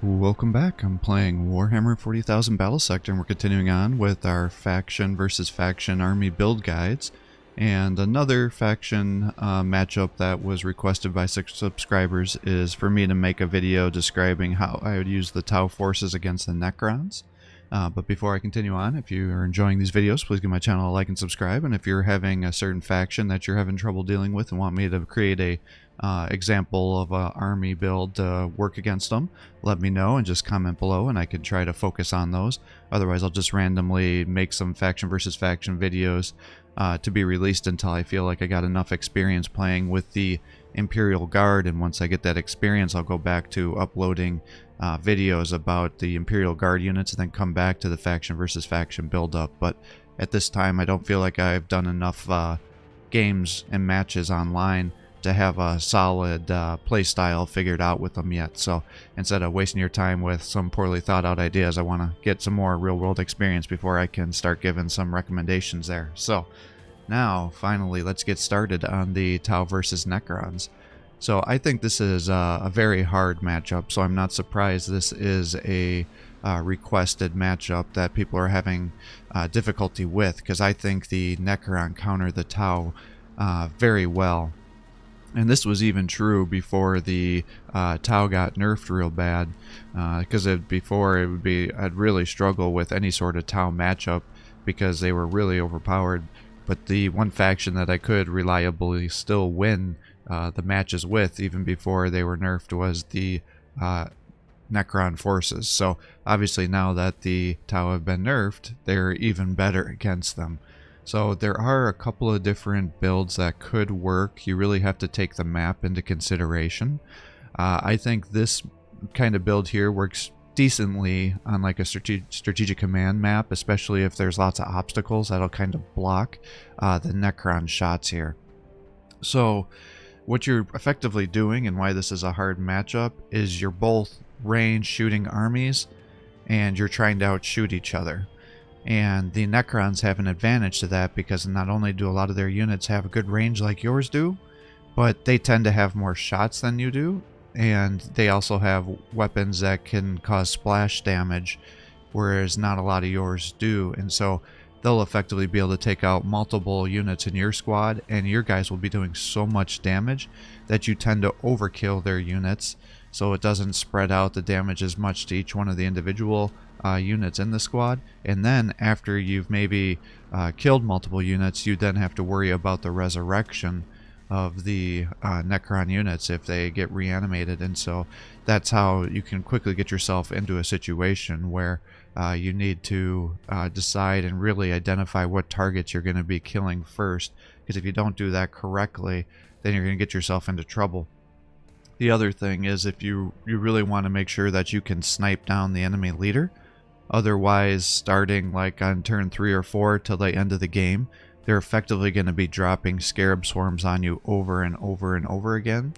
Welcome back. I'm playing Warhammer 40,000 Battlesector, and we're continuing on with our faction versus faction army build guides. And another faction matchup that was requested by 6 subscribers is for me to make a video describing how I would use the Tau forces against the Necrons. But before I continue on, if you are enjoying these videos, please give my channel a like and subscribe. And if you're having a certain faction that you're having trouble dealing with and want me to create a example of an army build to work against them, let me know and just comment below and I can try to focus on those. Otherwise, I'll just randomly make some faction versus faction videos to be released until I feel like I got enough experience playing with the Imperial Guard, and once I get that experience, I'll go back to uploading videos about the Imperial Guard units and then come back to the faction versus faction build up. But at this time, I don't feel like I've done enough games and matches online to have a solid play style figured out with them yet. So instead of wasting your time with some poorly thought out ideas, I want to get some more real world experience before I can start giving some recommendations there. So now finally let's get started on the Tau versus Necrons. So I think this is a very hard matchup, so I'm not surprised this is a requested matchup that people are having difficulty with, because I think the Necron counter the Tau very well. And this was even true before the Tau got nerfed real bad, because before it would be, I'd really struggle with any sort of Tau matchup because they were really overpowered. But the one faction that I could reliably still win the matches with, even before they were nerfed, was the Necron forces. So obviously now that the Tau have been nerfed, they're even better against them. So there are a couple of different builds that could work. You really have to take the map into consideration. I think this kind of build here works decently on like a strategic command map, especially if there's lots of obstacles that'll kind of block the Necron shots here. So what you're effectively doing, and why this is a hard matchup, is you're both range shooting armies and you're trying to outshoot each other. And the Necrons have an advantage to that because not only do a lot of their units have a good range like yours do, but they tend to have more shots than you do, and they also have weapons that can cause splash damage, whereas not a lot of yours do. And so they'll effectively be able to take out multiple units in your squad, and your guys will be doing so much damage that you tend to overkill their units, so it doesn't spread out the damage as much to each one of the individual units in the squad. And then after you've maybe killed multiple units, you then have to worry about the resurrection of the Necron units if they get reanimated. And so that's how you can quickly get yourself into a situation where you need to decide and really identify what targets you're going to be killing first, because if you don't do that correctly, then you're going to get yourself into trouble. The other thing is, if you really want to make sure that you can snipe down the enemy leader, otherwise starting like on turn 3 or 4 till the end of the game, they're effectively going to be dropping scarab swarms on you over and over and over again.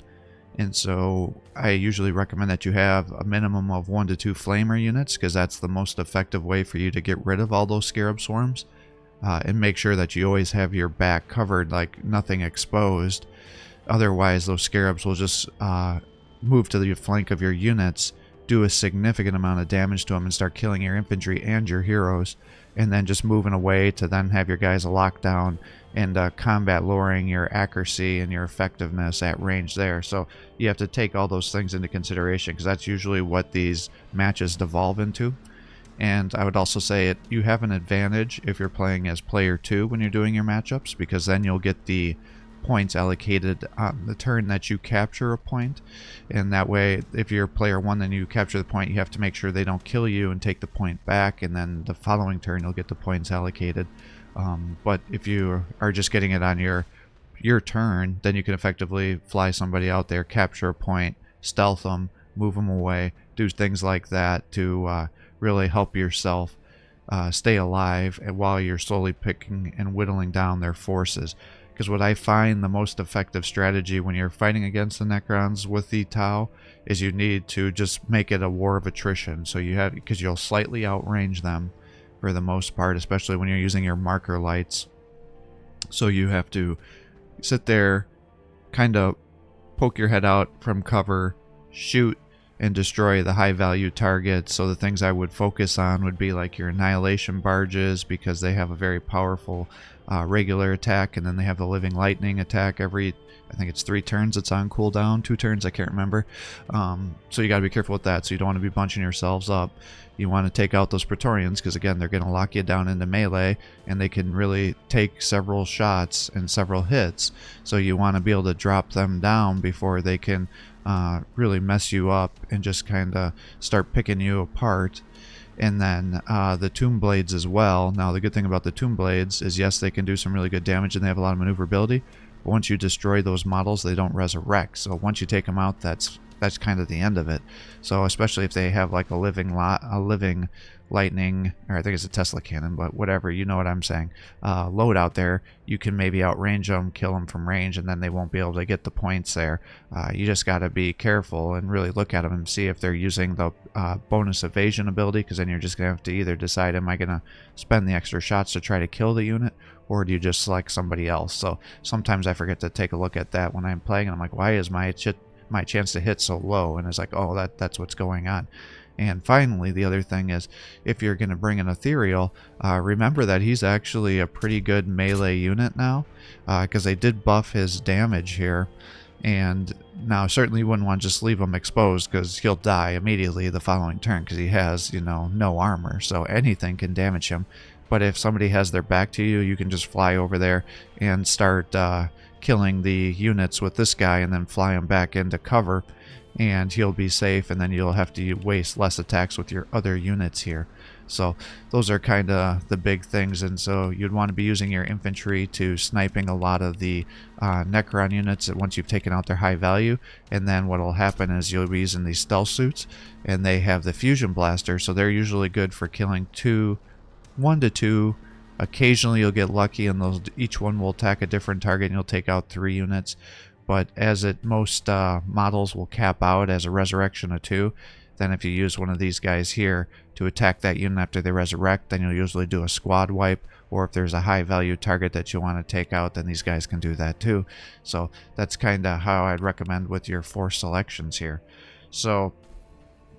And so I usually recommend that you have a minimum of 1 to 2 flamer units, because that's the most effective way for you to get rid of all those scarab swarms. And make sure that you always have your back covered, like nothing exposed. Otherwise those scarabs will just move to the flank of your units, do a significant amount of damage to them, and start killing your infantry and your heroes, and then just moving away to then have your guys locked down and combat lowering your accuracy and your effectiveness at range there. So you have to take all those things into consideration, because that's usually what these matches devolve into. And I would also say you have an advantage if you're playing as player 2 when you're doing your matchups, because then you'll get the points allocated on the turn that you capture a point. And that way, if you're player 1, then you capture the point, you have to make sure they don't kill you and take the point back, and then the following turn you'll get the points allocated. But if you are just getting it on your turn, then you can effectively fly somebody out there, capture a point, stealth them, move them away, do things like that to really help yourself stay alive, and while you're slowly picking and whittling down their forces. Because what I find the most effective strategy when you're fighting against the Necrons with the Tau is you need to just make it a war of attrition. So you have, because you'll slightly outrange them for the most part, especially when you're using your marker lights. So you have to sit there, kind of poke your head out from cover, shoot, and destroy the high value targets. So the things I would focus on would be like your annihilation barges, because they have a very powerful regular attack, and then they have the living lightning attack every, I think it's 3 turns it's on cooldown, 2 turns, I can't remember. So you got to be careful with that. So you don't want to be bunching yourselves up. You want to take out those Praetorians, because again, they're going to lock you down into melee, and they can really take several shots and several hits. So you want to be able to drop them down before they can really mess you up and just kind of start picking you apart. And then the Tomb Blades as well. Now the good thing about the Tomb Blades is, yes, they can do some really good damage and they have a lot of maneuverability, but once you destroy those models, they don't resurrect. So once you take them out, that's kind of the end of it. So especially if they have like a living lightning, or I think it's a Tesla cannon, but whatever, you know what I'm saying, load out there, you can maybe outrange them, kill them from range, and then they won't be able to get the points there. You just got to be careful and really look at them and see if they're using the bonus evasion ability, because then you're just going to have to either decide, am I going to spend the extra shots to try to kill the unit, or do you just select somebody else? So sometimes I forget to take a look at that when I'm playing, and I'm like, why is my chance to hit so low? And it's like, oh, that's what's going on. And finally, the other thing is, if you're going to bring an ethereal, remember that he's actually a pretty good melee unit now, because they did buff his damage here. And now certainly you wouldn't want to just leave him exposed, because he'll die immediately the following turn, because he has, no armor, so anything can damage him. But if somebody has their back to you, you can just fly over there and start killing the units with this guy, and then fly him back into cover, and he'll be safe, and then you'll have to waste less attacks with your other units here. So those are kind of the big things, and so you'd want to be using your infantry to sniping a lot of the Necron units once you've taken out their high value. And then what will happen is you'll be using these stealth suits, and they have the fusion blaster, so they're usually good for killing 1 to 2. Occasionally you'll get lucky, and each one will attack a different target, and you'll take out 3 units. But most models will cap out as a resurrection of 2. Then if you use one of these guys here to attack that unit after they resurrect, then you'll usually do a squad wipe. Or if there's a high value target that you want to take out, then these guys can do that too. So that's kind of how I'd recommend with your force selections here. So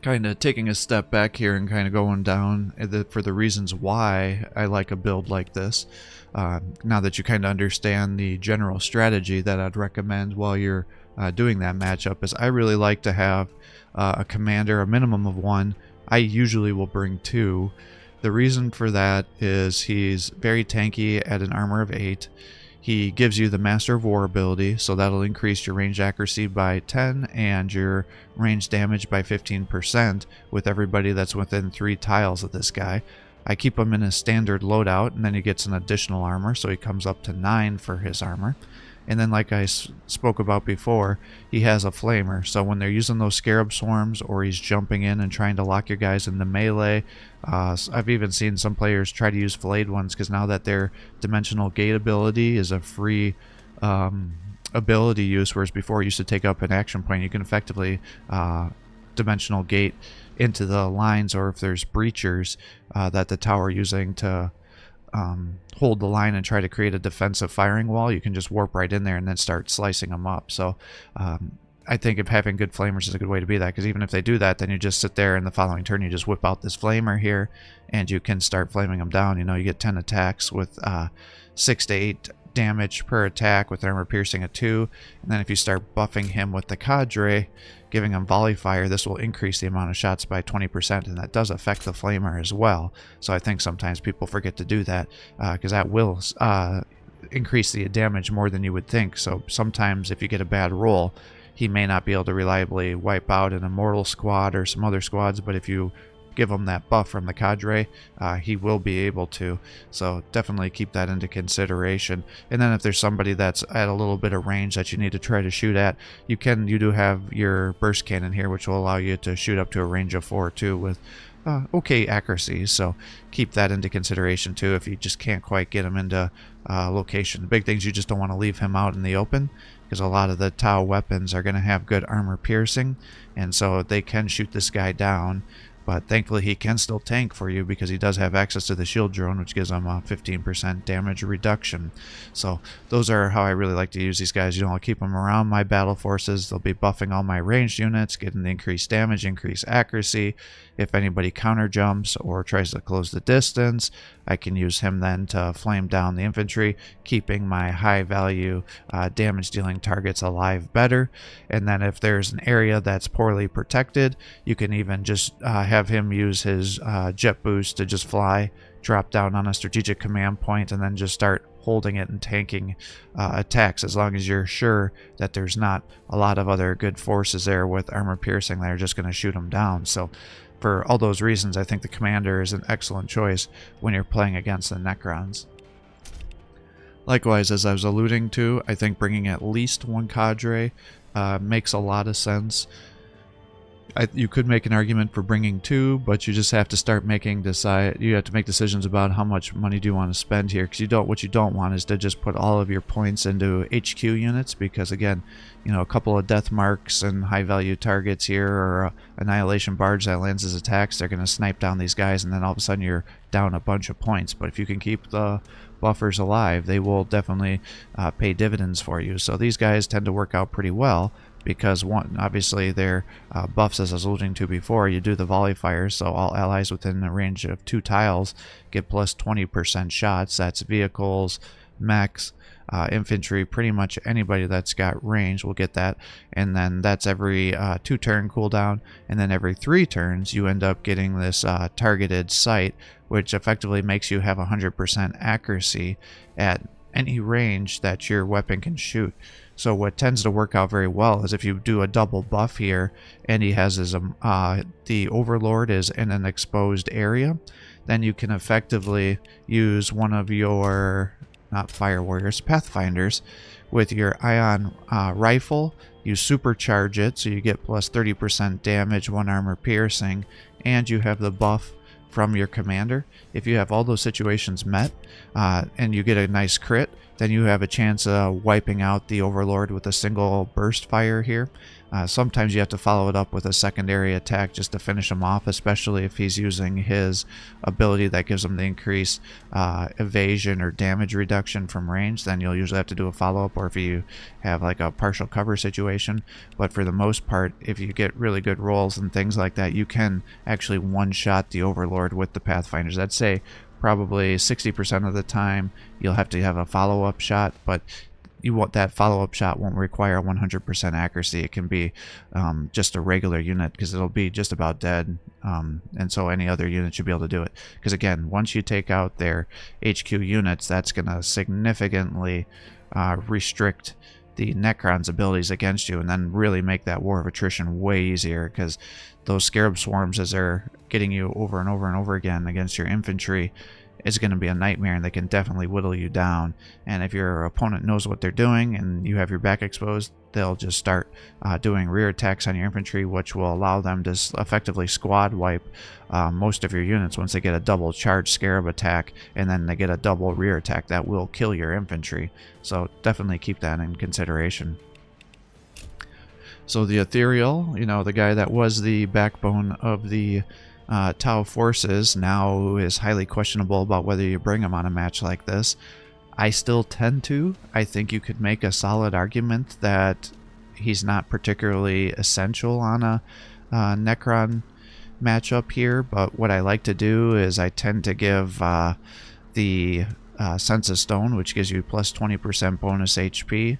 kind of taking a step back here and kind of going down for the reasons why I like a build like this. Now that you kind of understand the general strategy that I'd recommend while you're doing that matchup, is I really like to have a commander, a minimum of 1. I usually will bring 2. The reason for that is he's very tanky at an armor of 8. He gives you the Master of War ability, so that'll increase your range accuracy by 10 and your range damage by 15% with everybody that's within 3 tiles of this guy. I keep him in a standard loadout, and then he gets an additional armor, so he comes up to 9 for his armor. And then, like I spoke about before, he has a flamer, so when they're using those scarab swarms, or he's jumping in and trying to lock your guys into melee, I've even seen some players try to use flayed ones, because now that their dimensional gate ability is a free ability use, whereas before it used to take up an action point, you can effectively dimensional gate into the lines, or if there's breachers that the tower using to hold the line and try to create a defensive firing wall, you can just warp right in there and then start slicing them up. So I think if having good flamers is a good way to be that, because even if they do that, then you just sit there, and the following turn you just whip out this flamer here, and you can start flaming them down. You get 10 attacks with 6 to 8 damage per attack with armor piercing at 2, and then if you start buffing him with the cadre, giving him volley fire, this will increase the amount of shots by 20%, and that does affect the flamer as well. So I think sometimes people forget to do that, because that will increase the damage more than you would think. So sometimes if you get a bad roll, he may not be able to reliably wipe out an immortal squad or some other squads, but if you give him that buff from the cadre, he will be able to. So definitely keep that into consideration. And then if there's somebody that's at a little bit of range that you need to try to shoot at, you do have your burst cannon here, which will allow you to shoot up to a range of 4 too, with okay accuracy. So keep that into consideration too if you just can't quite get him into location. The big things, you just don't want to leave him out in the open, because a lot of the Tau weapons are going to have good armor piercing, and so they can shoot this guy down. But thankfully he can still tank for you because he does have access to the shield drone, which gives him a 15% damage reduction. So those are how I really like to use these guys. I'll keep them around my battle forces. They'll be buffing all my ranged units, getting the increased damage, increased accuracy. If anybody counter jumps or tries to close the distance, I can use him then to flame down the infantry, keeping my high value damage dealing targets alive better. And then if there's an area that's poorly protected, you can even just have him use his jet boost to just fly, drop down on a strategic command point, and then just start holding it and tanking attacks, as long as you're sure that there's not a lot of other good forces there with armor piercing that are just going to shoot them down. So for all those reasons, I think the commander is an excellent choice when you're playing against the Necrons. Likewise, as I was alluding to, I think bringing at least one cadre makes a lot of sense. You could make an argument for bringing two, but you just have to start you have to make decisions about how much money do you want to spend here, because what you don't want is to just put all of your points into HQ units, because again, a couple of death marks and high value targets here, or annihilation barge that lands as attacks, they're going to snipe down these guys, and then all of a sudden you're down a bunch of points. But if you can keep the buffers alive, they will definitely pay dividends for you. So these guys tend to work out pretty well, because one, obviously their buffs, as I was alluding to before, you do the volley fire, so all allies within the range of 2 tiles get plus 20% shots. That's vehicles, mechs, infantry, pretty much anybody that's got range will get that. And then that's every 2-turn cooldown, and then every 3 turns you end up getting this targeted sight, which effectively makes you have 100% accuracy at any range that your weapon can shoot. So what tends to work out very well is if you do a double buff here, and he has his the Overlord is in an exposed area, then you can effectively use one of your, not Fire Warriors, Pathfinders, with your ion rifle. You supercharge it, so you get plus 30% damage, 1 armor piercing, and you have the buff from your commander. If you have all those situations met, and you get a nice crit, then you have a chance of wiping out the Overlord with a single burst fire here. Sometimes you have to follow it up with a secondary attack just to finish him off, especially if he's using his ability that gives him the increased evasion or damage reduction from range. Then you'll usually have to do a follow-up, or if you have like a partial cover situation. But for the most part, if you get really good rolls and things like that, you can actually one-shot the Overlord with the Pathfinders. I'd say probably 60% of the time you'll have to have a follow-up shot, but that follow-up shot won't require 100% accuracy. It can be just a regular unit, because it'll be just about dead, and so any other unit should be able to do it. Because again, once you take out their HQ units, that's going to significantly restrict the Necrons' abilities against you, and then really make that war of attrition way easier, because those Scarab Swarms, as they're getting you over and over and over again against your infantry, is going to be a nightmare, and they can definitely whittle you down. And if your opponent knows what they're doing and you have your back exposed, they'll just start doing rear attacks on your infantry, which will allow them to effectively squad wipe most of your units once they get a double charge Scarab attack, and then they get a double rear attack that will kill your infantry. So definitely keep that in consideration. So the Ethereal, the guy that was the backbone of the Tau forces, now is highly questionable about whether you bring him on a match like this. I still tend to. I think you could make a solid argument that he's not particularly essential on a Necron matchup here, but what I like to do is I tend to give the Sense of Stone, which gives you plus 20% bonus HP,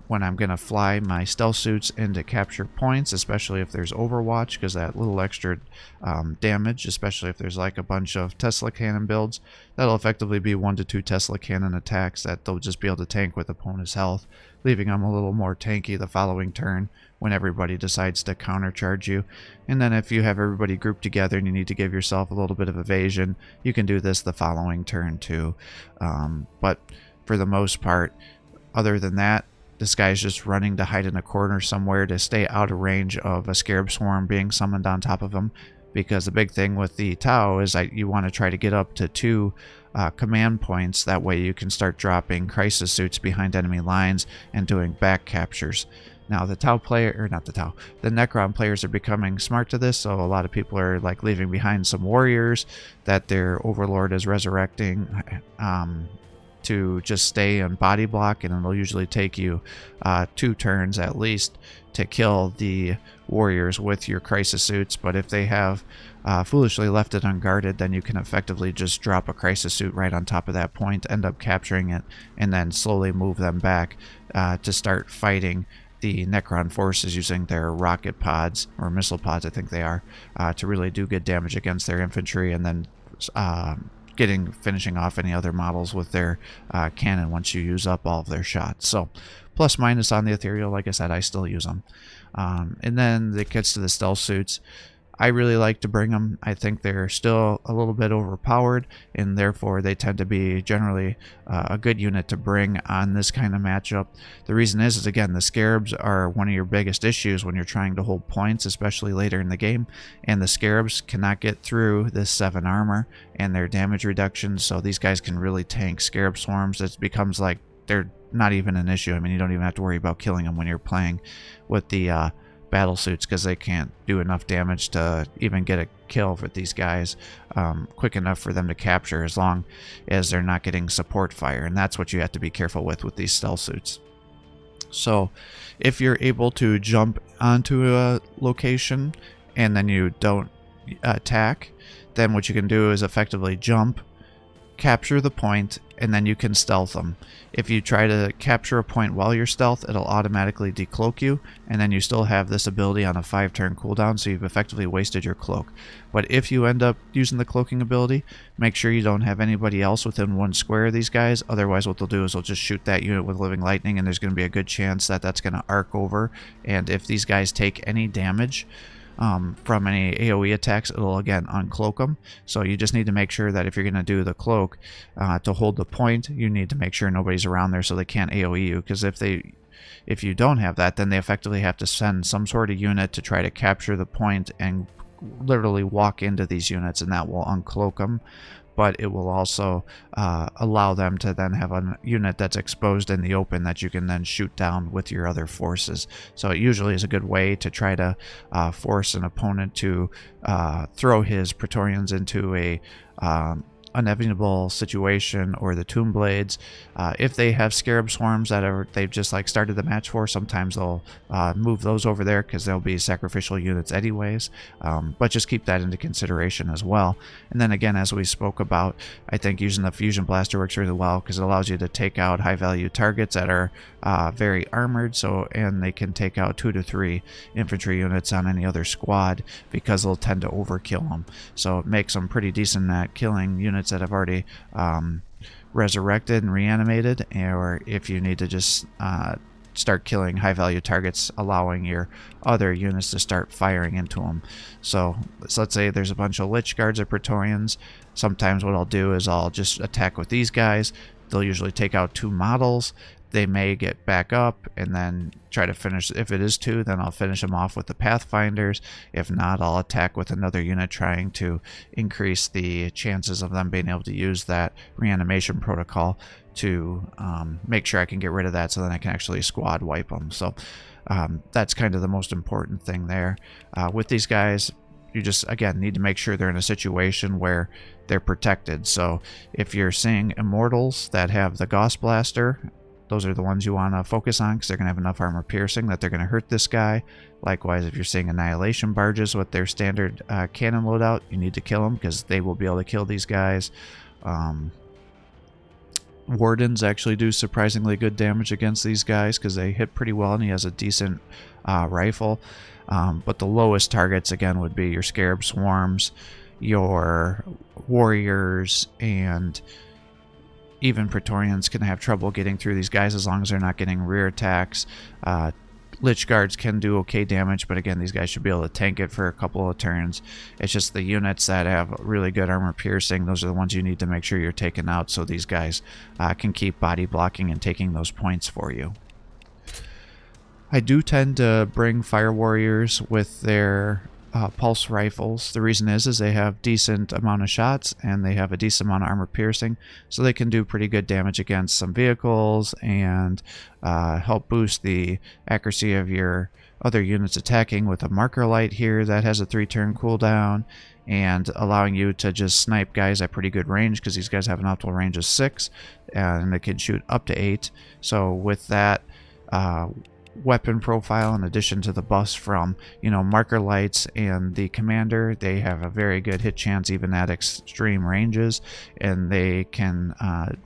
when I'm going to fly my stealth suits into capture points, especially if there's Overwatch, because that little extra damage, especially if there's like a bunch of Tesla cannon builds, that'll effectively be 1 to 2 Tesla cannon attacks that they'll just be able to tank with opponent's health, leaving them a little more tanky the following turn when everybody decides to countercharge you. And then if you have everybody grouped together and you need to give yourself a little bit of evasion, you can do this the following turn too. But for the most part, other than that, this guy's just running to hide in a corner somewhere to stay out of range of a Scarab Swarm being summoned on top of him. Because the big thing with the Tau is that you want to try to get up to 2 command points. That way you can start dropping crisis suits behind enemy lines and doing back captures. Now the Tau player, or not the Tau, the Necron players are becoming smart to this, so a lot of people are like leaving behind some warriors that their overlord is resurrecting to just stay and body block, and it'll usually take you 2 turns at least to kill the warriors with your crisis suits. But if they have foolishly left it unguarded, then you can effectively just drop a crisis suit right on top of that point, end up capturing it, and then slowly move them back to start fighting the Necron forces using their rocket pods, or missile pods I think they are, to really do good damage against their infantry, and then finishing off any other models with their cannon once you use up all of their shots. So plus minus on the ethereal, like I said, I still use them. And then it gets to the stealth suits. I really like to bring them. I think they're still a little bit overpowered, and therefore they tend to be generally a good unit to bring on this kind of matchup. The reason is again, the scarabs are one of your biggest issues when you're trying to hold points, especially later in the game, and the scarabs cannot get through this 7 armor and their damage reduction, so these guys can really tank scarab swarms. It becomes like they're not even an issue. I mean, you don't even have to worry about killing them when you're playing with the battle suits, because they can't do enough damage to even get a kill with these guys quick enough for them to capture, as long as they're not getting support fire, and that's what you have to be careful with these stealth suits. So if you're able to jump onto a location and then you don't attack, then what you can do is effectively jump, capture the point, and then you can stealth them. If you try to capture a point while you're stealth, it'll automatically decloak you, and then you still have this ability on a 5-turn cooldown, so you've effectively wasted your cloak. But if you end up using the cloaking ability, make sure you don't have anybody else within 1 square of these guys. Otherwise what they'll do is they'll just shoot that unit with living lightning, and there's going to be a good chance that that's going to arc over, and if these guys take any damage from any AoE attacks, it'll again uncloak them. So you just need to make sure that if you're going to do the cloak to hold the point, you need to make sure nobody's around there so they can't AoE you, because if you don't have that, then they effectively have to send some sort of unit to try to capture the point and literally walk into these units, and that will uncloak them. But it will also allow them to then have a unit that's exposed in the open that you can then shoot down with your other forces. So it usually is a good way to try to force an opponent to throw his Praetorians into a inevitable situation, or the Tomb Blades. If they have Scarab Swarms that they've just like started the match for, sometimes they'll move those over there because they'll be sacrificial units anyways, but just keep that into consideration as well. And then again, as we spoke about, I think using the Fusion Blaster works really well because it allows you to take out high value targets that are very armored, and they can take out 2 to 3 infantry units on any other squad because they'll tend to overkill them. So it makes them pretty decent at killing units that have already resurrected and reanimated, or if you need to just start killing high value targets, allowing your other units to start firing into them. So let's say there's a bunch of Lich Guards or Praetorians. Sometimes what I'll do is I'll just attack with these guys. They'll usually take out 2 models. They may get back up and then try to finish. If it is 2, then I'll finish them off with the Pathfinders. If not, I'll attack with another unit, trying to increase the chances of them being able to use that reanimation protocol to make sure I can get rid of that, so then I can actually squad wipe them. So that's kind of the most important thing there. With these guys, you just, again, need to make sure they're in a situation where they're protected. So if you're seeing Immortals that have the Gauss Blaster, those are the ones you want to focus on because they're going to have enough armor piercing that they're going to hurt this guy. Likewise, if you're seeing Annihilation Barges with their standard cannon loadout, you need to kill them because they will be able to kill these guys. Wardens actually do surprisingly good damage against these guys because they hit pretty well, and he has a decent rifle. But the lowest targets, again, would be your Scarab Swarms, your Warriors, and even Praetorians can have trouble getting through these guys as long as they're not getting rear attacks. Lich Guards can do okay damage, but again, these guys should be able to tank it for a couple of turns. It's just the units that have really good armor piercing, those are the ones you need to make sure you're taking out, so these guys can keep body blocking and taking those points for you. I do tend to bring Fire Warriors with their pulse rifles. The reason is they have decent amount of shots and they have a decent amount of armor piercing, so they can do pretty good damage against some vehicles and help boost the accuracy of your other units attacking with a marker light here that has a 3-turn cooldown, and allowing you to just snipe guys at pretty good range, because these guys have an optimal range of 6 and they can shoot up to 8. So with that weapon profile, in addition to the buffs from, you know, marker lights and the commander, they have a very good hit chance even at extreme ranges, and they can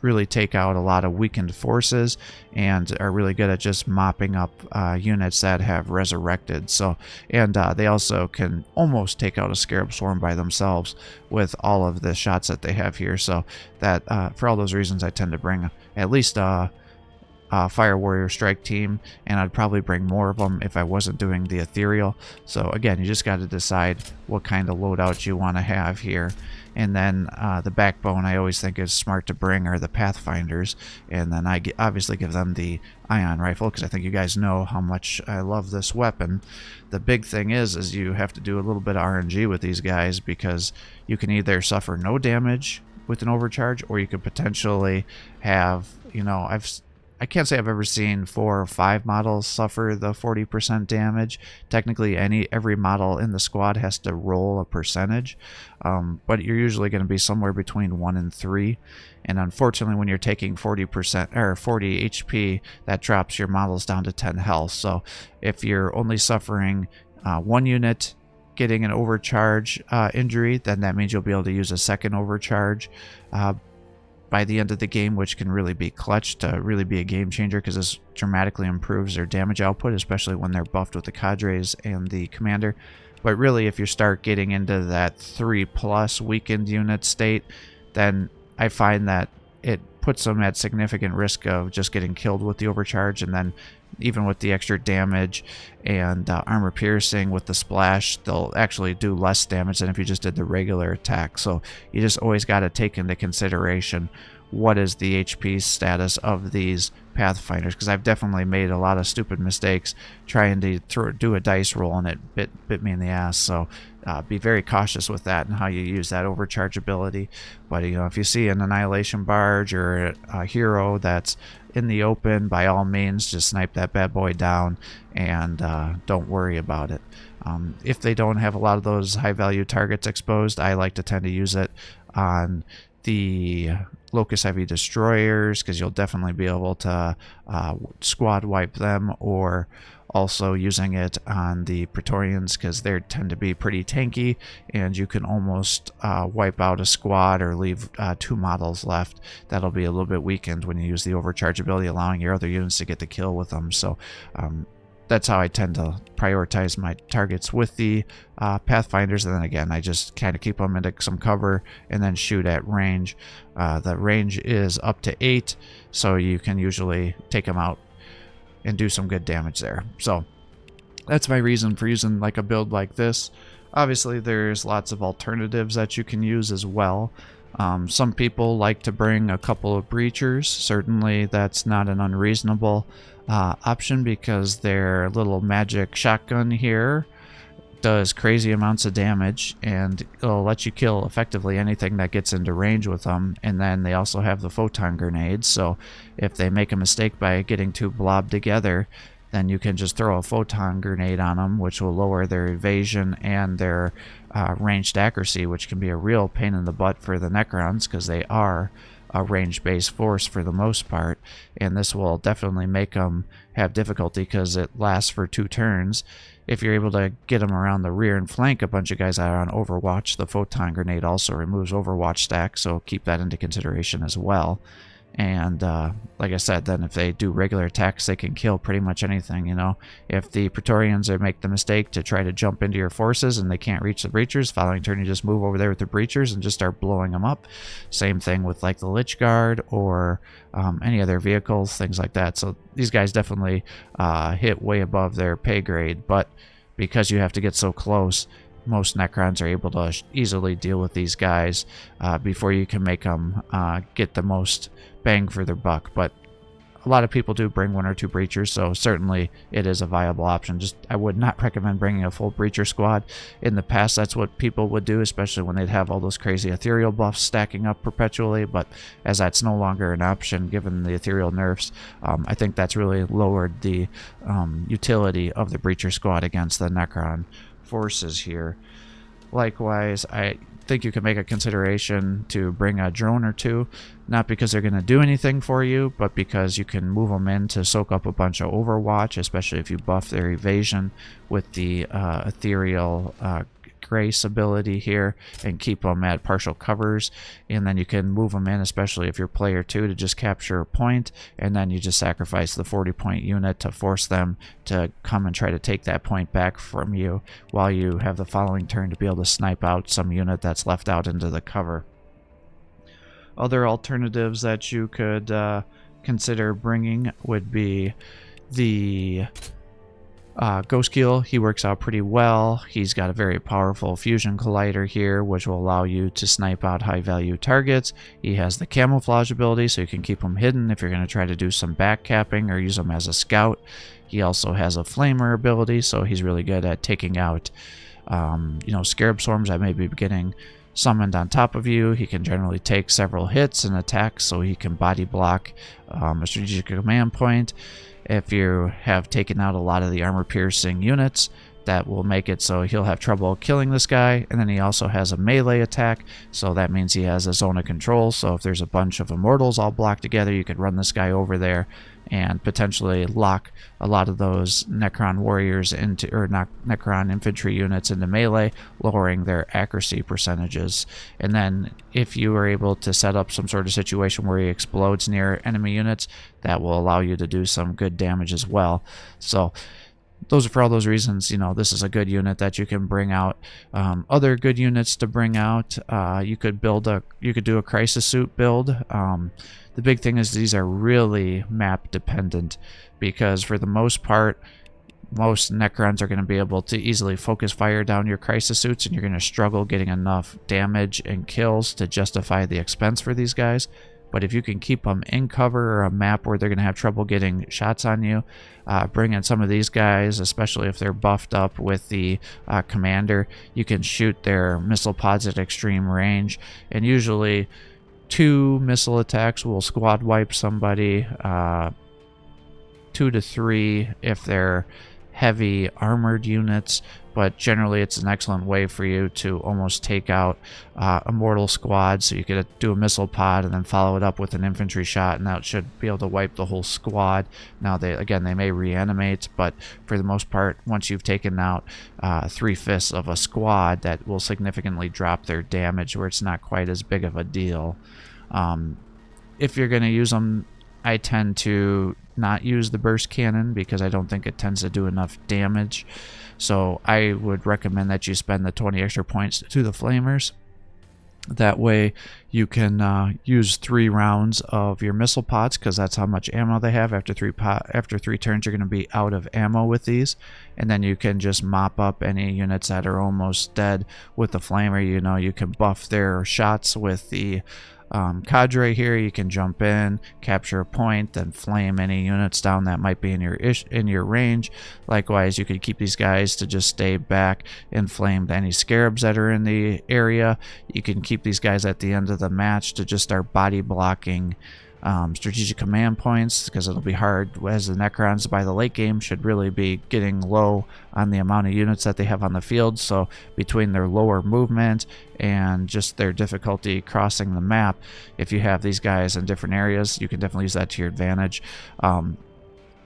really take out a lot of weakened forces and are really good at just mopping up units that have resurrected. So, and they also can almost take out a Scarab Swarm by themselves with all of the shots that they have here. So that for all those reasons, I tend to bring at least Fire Warrior Strike team, and I'd probably bring more of them if I wasn't doing the Ethereal. So again, you just got to decide what kind of loadout you want to have here. And then the backbone I always think is smart to bring are the Pathfinders, and then I obviously give them the Ion Rifle, because I think you guys know how much I love this weapon. The big thing is you have to do a little bit of RNG with these guys, because you can either suffer no damage with an overcharge, or you could potentially have, you know, I can't say I've ever seen 4 or 5 models suffer the 40% damage. Technically, every model in the squad has to roll a percentage, but you're usually going to be somewhere between 1 and 3. And unfortunately, when you're taking 40% or 40 HP, that drops your models down to 10 health. So if you're only suffering 1 unit getting an overcharge injury, then that means you'll be able to use a second overcharge by the end of the game, which can really be clutch to really be a game changer, because this dramatically improves their damage output, especially when they're buffed with the cadres and the commander. But really, if you start getting into that 3+ weakened unit state, then I find that it puts them at significant risk of just getting killed with the overcharge, and then even with the extra damage and armor piercing with the splash, they'll actually do less damage than if you just did the regular attack. So you just always got to take into consideration what is the HP status of these Pathfinders, because I've definitely made a lot of stupid mistakes trying to do a dice roll, and it bit me in the ass. So be very cautious with that and how you use that overcharge ability. But you know, if you see an Annihilation Barge or a hero that's in the open, by all means just snipe that bad boy down, and don't worry about it. If they don't have a lot of those high value targets exposed, I like to tend to use it on the Locust Heavy Destroyers, because you'll definitely be able to squad wipe them, or also using it on the Praetorians, because they tend to be pretty tanky, and you can almost wipe out a squad or leave 2 models left that'll be a little bit weakened when you use the overcharge ability, allowing your other units to get the kill with them. So that's how I tend to prioritize my targets with the Pathfinders. And then again, I just kind of keep them into some cover and then shoot at range. The range is up to 8, so you can usually take them out and do some good damage there. So that's my reason for using like a build like this. Obviously, there's lots of alternatives that you can use as well. Some people like to bring a couple of breachers. Certainly that's not an unreasonable option, because their little magic shotgun here does crazy amounts of damage, and it'll let you kill effectively anything that gets into range with them. And then they also have the photon grenades, so if they make a mistake by getting too blobbed together, then you can just throw a photon grenade on them, which will lower their evasion and their ranged accuracy, which can be a real pain in the butt for the Necrons, because they are a range-based force for the most part, and this will definitely make them have difficulty because it lasts for 2 turns. If you're able to get them around the rear and flank a bunch of guys that are on Overwatch, the photon grenade also removes Overwatch stack, so keep that into consideration as well. And like I said, then if they do regular attacks, they can kill pretty much anything, you know. If the Praetorians make the mistake to try to jump into your forces and they can't reach the breachers, following turn you just move over there with the breachers and just start blowing them up. Same thing with like the Lich Guard or any other vehicles, things like that. So these guys definitely hit way above their pay grade, but because you have to get so close, most Necrons are able to easily deal with these guys before you can make them get the most bang for their buck. But a lot of people do bring 1 or 2 breachers, so certainly it is a viable option. Just I would not recommend bringing a full breacher squad. In the past, that's what people would do, especially when they'd have all those crazy ethereal buffs stacking up perpetually, but as that's no longer an option given the ethereal nerfs, I think that's really lowered the utility of the breacher squad against the Necron forces here. Likewise, I think you can make a consideration to bring a drone or 2, not because they're going to do anything for you, but because you can move them in to soak up a bunch of overwatch, especially if you buff their evasion with the ethereal grace ability here and keep them at partial covers. And then you can move them in, especially if you're player 2, to just capture a point, and then you just sacrifice the 40-point unit to force them to come and try to take that point back from you while you have the following turn to be able to snipe out some unit that's left out into the cover. Other alternatives that you could consider bringing would be the Ghost Keel. He works out pretty well. He's got a very powerful fusion collider here, which will allow you to snipe out high value targets. He has the camouflage ability, so you can keep him hidden if you're going to try to do some backcapping or use him as a scout. He also has a flamer ability, so he's really good at taking out scarab swarms that may be getting summoned on top of you. He can generally take several hits and attacks, so he can body block a strategic command point. If you have taken out a lot of the armor-piercing units, that will make it so he'll have trouble killing this guy. And then he also has a melee attack, so that means he has a zone of control. So if there's a bunch of immortals all blocked together, you could run this guy over there and potentially lock a lot of those Necron warriors into, or not Necron infantry units into melee, lowering their accuracy percentages. And then if you are able to set up some sort of situation where he explodes near enemy units, that will allow you to do some good damage as well. So those are, for all those reasons, this is a good unit that you can bring out. Other good units to bring out, you could do a crisis suit build. The big thing is these are really map dependent, because for the most part, most Necrons are going to be able to easily focus fire down your crisis suits, and you're going to struggle getting enough damage and kills to justify the expense for these guys. But if you can keep them in cover or a map where they're going to have trouble getting shots on you, bring in some of these guys, especially if they're buffed up with the commander. You can shoot their missile pods at extreme range, and usually 2 missile attacks will squad wipe somebody, 2 to 3 if they're heavy armored units, but generally it's an excellent way for you to almost take out immortal squads. So you could do a missile pod and then follow it up with an infantry shot, and that should be able to wipe the whole squad. Now they may reanimate, but for the most part, once you've taken out 3/5 of a squad, that will significantly drop their damage, where it's not quite as big of a deal. If you're going to use them, I tend to not use the burst cannon because I don't think it tends to do enough damage. So I would recommend that you spend the 20 extra points to the flamers. That way you can use 3 rounds of your missile pods, because that's how much ammo they have. After 3 turns, you're going to be out of ammo with these, and then you can just mop up any units that are almost dead with the flamer. You can buff their shots with the cadre here. You can jump in, capture a point, then flame any units down that might be in your range. Likewise, you could keep these guys to just stay back and flame any scarabs that are in the area. You can keep these guys at the end of the match to just start body blocking strategic command points, because it'll be hard, as the Necrons by the late game should really be getting low on the amount of units that they have on the field. So between their lower movement and just their difficulty crossing the map, if you have these guys in different areas, you can definitely use that to your advantage.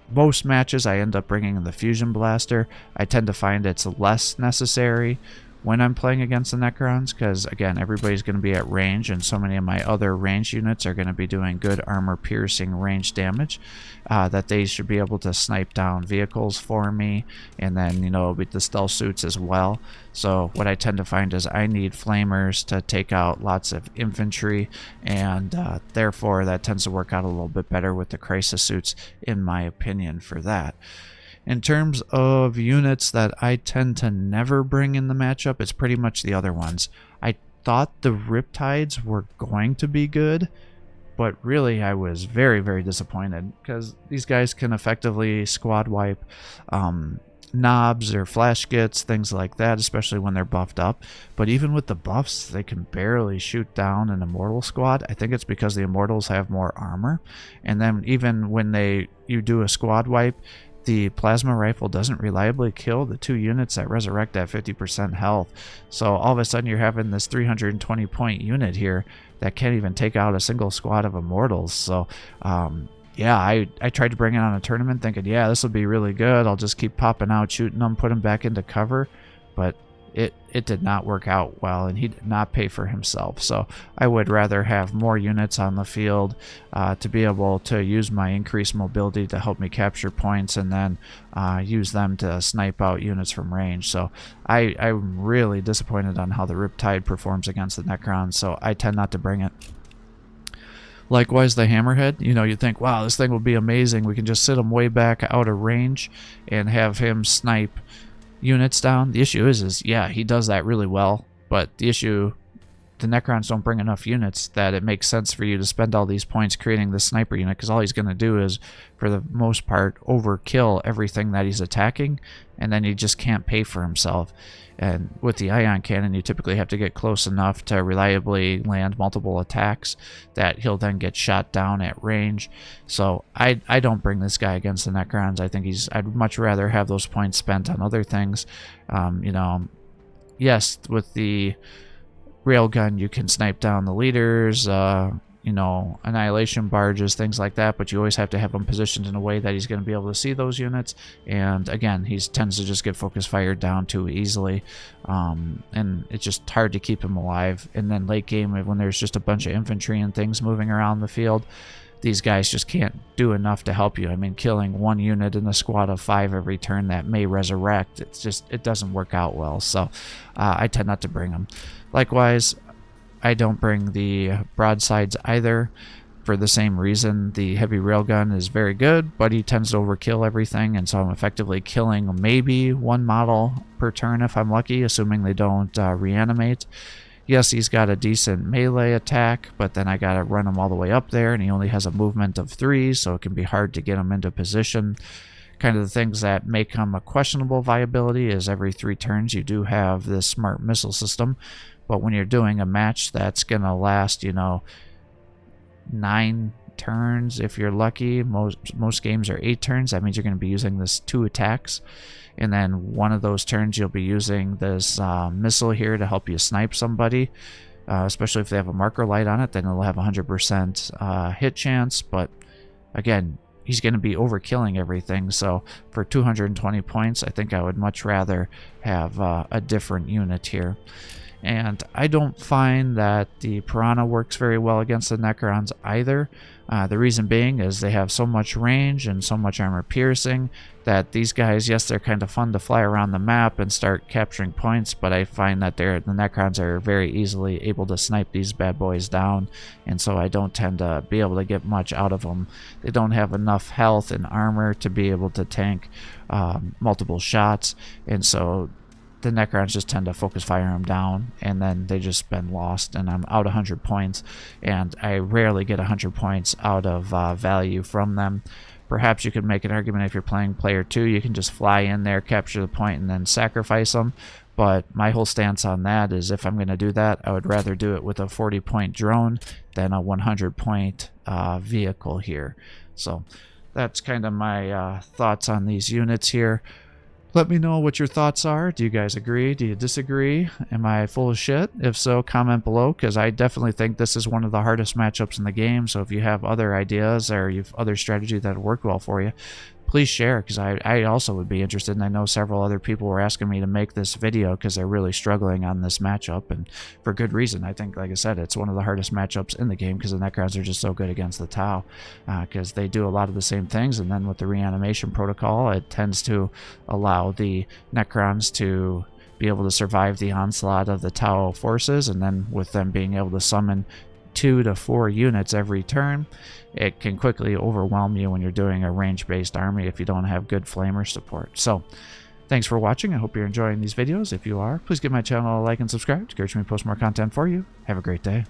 Most matches I end up bringing the fusion blaster. I tend to find it's less necessary when I'm playing against the Necrons, because again, everybody's going to be at range, and so many of my other range units are going to be doing good armor piercing range damage, that they should be able to snipe down vehicles for me, and then with the stealth suits as well. So what I tend to find is I need flamers to take out lots of infantry, and therefore that tends to work out a little bit better with the crisis suits, in my opinion, for that. In terms of units that I tend to never bring in the matchup, it's pretty much the other ones. I thought the Riptides were going to be good, but really I was very, very disappointed because these guys can effectively squad wipe knobs or flash gits, things like that, especially when they're buffed up. But even with the buffs, they can barely shoot down an immortal squad. I think it's because the immortals have more armor, and then even when you do a squad wipe, the plasma rifle doesn't reliably kill the 2 units that resurrect at 50% health. So all of a sudden you're having this 320 point unit here that can't even take out a single squad of immortals. So yeah, I tried to bring it on a tournament thinking, yeah, this will be really good. I'll just keep popping out, shooting them, put them back into cover. But it did not work out well, and he did not pay for himself. So I would rather have more units on the field to be able to use my increased mobility to help me capture points, and then use them to snipe out units from range. So I'm really disappointed on how the Riptide performs against the Necrons, so I tend not to bring it. Likewise, the Hammerhead, you think, wow, this thing will be amazing. We can just sit him way back out of range and have him snipe units down. The issue is yeah, he does that really well, but the issue, the Necrons don't bring enough units that it makes sense for you to spend all these points creating the sniper unit, because all he's going to do is, for the most part, overkill everything that he's attacking, and then he just can't pay for himself. And with the ion cannon, you typically have to get close enough to reliably land multiple attacks that he'll then get shot down at range. So I don't bring this guy against the Necrons. I think I'd much rather have those points spent on other things. Yes, with the railgun you can snipe down the leaders, annihilation barges, things like that, but you always have to have him positioned in a way that he's going to be able to see those units. And again, he tends to just get focus fired down too easily, and it's just hard to keep him alive. And then late game, when there's just a bunch of infantry and things moving around the field, these guys just can't do enough to help you. I mean, killing 1 unit in a squad of 5 every turn that may resurrect, it doesn't work out well. So I tend not to bring them. Likewise, I don't bring the broadsides either, for the same reason. The heavy railgun is very good, but he tends to overkill everything, and so I'm effectively killing maybe 1 model per turn if I'm lucky, assuming they don't reanimate. Yes, he's got a decent melee attack, but then I gotta run him all the way up there, and he only has a movement of 3, so it can be hard to get him into position. Kind of the things that make him a questionable viability is every 3 turns you do have this smart missile system, but when you're doing a match that's gonna last, 9 turns if you're lucky, most games are 8 turns, that means you're going to be using this 2 attacks, and then one of those turns you'll be using this missile here to help you snipe somebody, especially if they have a marker light on it, then it'll have 100% hit chance. But again, he's going to be overkilling everything, so for 220 points I think I would much rather have a different unit here. And I don't find that the Piranha works very well against the Necrons either. The reason being is they have so much range and so much armor piercing that these guys, yes, they're kind of fun to fly around the map and start capturing points, but I find that the Necrons are very easily able to snipe these bad boys down, and so I don't tend to be able to get much out of them. They don't have enough health and armor to be able to tank multiple shots, and so the Necrons just tend to focus fire them down, and then they just been lost, and I'm out 100 points, and I rarely get 100 points out of value from them. Perhaps you could make an argument if you're playing player 2, you can just fly in there, capture the point, and then sacrifice them. But my whole stance on that is, if I'm going to do that, I would rather do it with a 40-point drone than a 100-point vehicle here. So that's kind of my thoughts on these units here. Let me know what your thoughts are. Do you guys agree? Do you disagree? Am I full of shit? If so, comment below, because I definitely think this is one of the hardest matchups in the game. So if you have other ideas or you have other strategy that worked well for you, please share, because I also would be interested, and I know several other people were asking me to make this video because they're really struggling on this matchup, and for good reason. I think, like I said, it's one of the hardest matchups in the game because the Necrons are just so good against the Tau, because they do a lot of the same things, and then with the reanimation protocol, it tends to allow the Necrons to be able to survive the onslaught of the Tau forces, and then with them being able to summon 2 to 4 units every turn, it can quickly overwhelm you when you're doing a range-based army if you don't have good flamer support. So thanks for watching. I hope you're enjoying these videos. If you are, please give my channel a like and subscribe to encourage me to post more content for you. Have a great day.